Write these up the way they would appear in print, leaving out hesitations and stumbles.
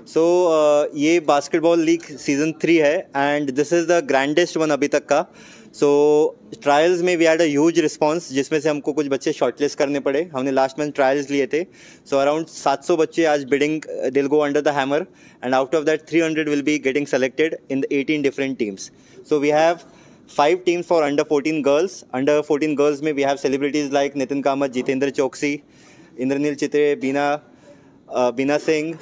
सो ये basketball league season 3 है and this is the grandest one अभी तक का. सो ट्रायल्स में we had a huge response, जिसमें से हमको कुछ बच्चे शॉर्टलिस्ट करने पड़े. हमने लास्ट मंथ ट्रायल्स लिए थे. सो अराउंड 700 बच्चे आज बिडिंग दिल go under the hammer and out of that 300 will be getting selected in the 18 different teams. So we have 5 teams for under 14 girls. Under 14 girls में we have celebrities like Nitin Kamath, Jitendra Choksi, Indranil Chitre, Bina Singh.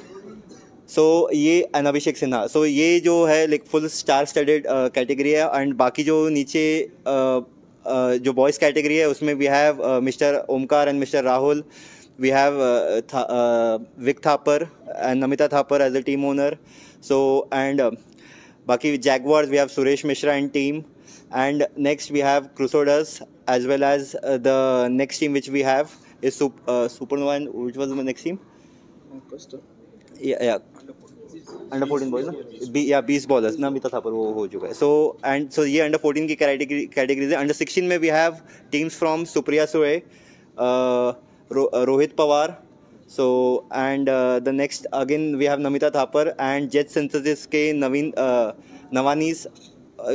So ये and Abhishek Sinha. So ये जो है like full star studded category है. And बाकी जो नीचे जो बॉयज़ कैटेगरी है उसमें we have Mister Omkar and Mister Rahul. We have Vik Thapar and Namita Thapar as a team owner. So and बाकी Jaguars we have Suresh Mishra and team. And next we have Crusaders as well as the next team which we have is Supernova. And which was the next team? Yeah. Under 14 boys, ना? Beast Ballers. ना मिता था पर वो हो चुका है. So ये under 14 की categories है. Under 16 में we have teams from Supriya Sure, Rohit Pawar. So and the next again we have Namita Thapar and Jet Synthesis के नवानीस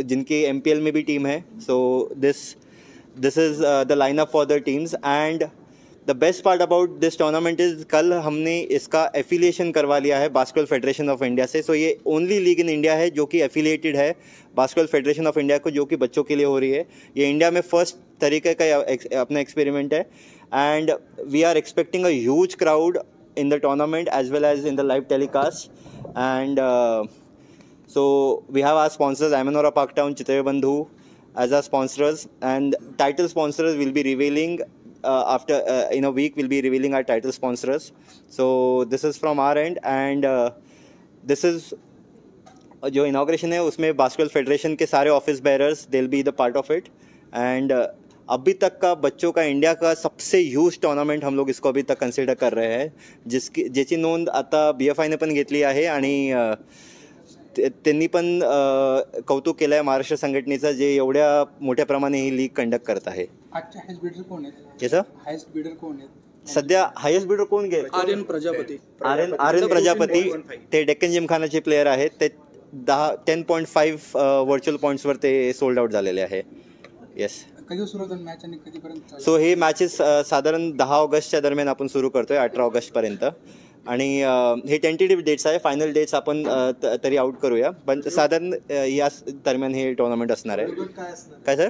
जिनके MPL में भी टीम है. So this is the lineup for the teams. And the best part about this tournament is कल हमने इसका affiliation करवा लिया है बास्केटबॉल फेडरेशन ऑफ इंडिया से. सो ये ओनली लीग इन इंडिया है जो कि एफिलिएटेड है बास्केटबॉल फेडरेशन ऑफ इंडिया को, जो कि बच्चों के लिए हो रही है. ये इंडिया में फर्स्ट तरीके का अपना एक्सपेरिमेंट है. And we are expecting a huge crowd in the tournament as well as in the live telecast. And so we have our sponsors Amanora Parktown, Chitaya Bandhu as our sponsors, and title sponsors will be revealing after in a week. We'll be revealing our title sponsors. So this is from our end, and this is जो inauguration है उसमें basketball federation के सारे office bearers they will be the part of it. And अभी तक का बच्चों का इंडिया का सबसे ह्यूज टूर्नामेंट हम लोग इसको अभी तक कन्सिडर कर रहे हैं, ज्याची नोंद आता BFI ने पण घेतली आहे. आणि त्यांनी पण कौतुक केलं आहे महाराष्ट्र संघटनेचं, जे एवढ्या मोठ्या प्रमाणे ही लीग कंडक्ट करत आहे. आजच्या हायस्ट बिडर कोण आहेत? याचं हायस्ट बिडर कोण आहेत सध्या? हायस्ट बिडर कोण गेले? आर्यन प्रजापती. ते डेक्कन जिमखानाचे प्लेयर आहेत. ते 10.5 व्हर्च्युअल पॉईंट्सवर ते सोल्ड आउट झालेले आहे. येस. कधी सुरू होतं मॅच आणि कधीपर्यंत? सो हे मॅचेस साधारण 10 ऑगस्टच्या दरम्यान आपण सुरू करतोय, 18 ऑगस्टपर्यंत. आणि हे टेंटेटिव्ह डेट्स आहे. फायनल डेट्स आपण तरी आउट करूया, पण साधारण या दरम्यान हे टुर्नामेंट असणार आहे. काय sir?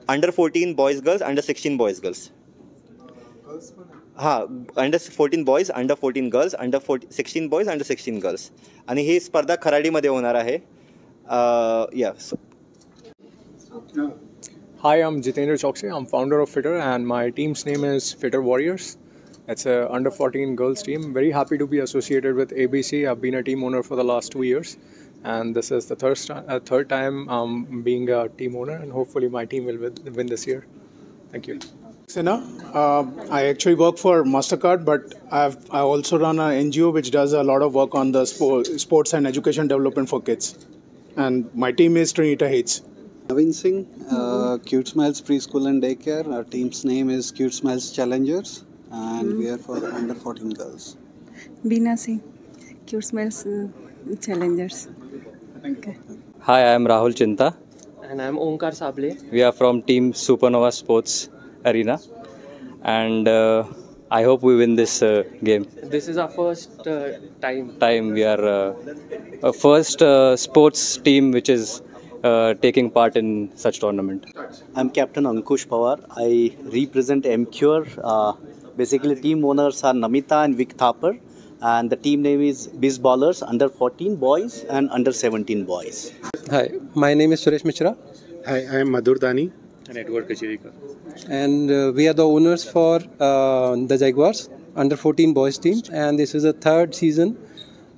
Under 14 boys girls, under 16 boys girls. हां, under 14 boys, under 14 girls, under 16 boys, under 16 girls. आणि ही स्पर्धा खराडीमध्ये होणार आहे. या. Hi, I'm Jitendra Choksi. I'm founder of FITTR, and my team's name is FITTR Warriors. It's a under 14 girls team. Very happy to be associated with ABC. I've been a team owner for the last 2 years, and this is the third time being a team owner, and hopefully my team will win this year. Thank you. Sinha, I actually work for MasterCard, but I also run an NGO which does a lot of work on the sports and education development for kids, and my team is Trinita Heights. Naveen Singh, Cute Smiles Preschool and Daycare. Our team's name is Cute Smiles Challengers, and we are for under 14 girls. Beena Singh, Cute Smiles Challengers. Okay. Hi, I am Rahul Chinta. And I am Omkar Sable. We are from Team Supernova Sports Arena, and I hope we win this game. This is our first time. We are a first sports team which is taking part in such tournament. I'm Captain Ankush Pawar. I represent MCure. Basically, team owners are Namita and Vic Thapar, and the team name is Beast Ballers, under 14 boys and under 17 boys. Hi, my name is Suresh Mishra. Hi, I am Madhur Dani. And Edward Kachirikar. And we are the owners for the Jaguars, under 14 boys team, and this is the third season.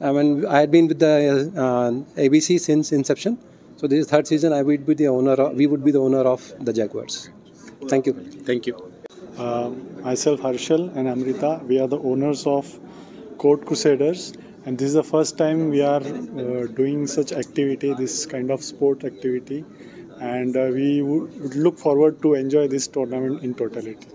I mean, I had been with the ABC since inception. So this is third season. We would be the owner of the Jaguars. Thank you. Thank you. Myself, Harshal and Amrita, we are the owners of Court Crusaders, and this is the first time we are doing such activity, this kind of sport activity, and we would look forward to enjoy this tournament in totality.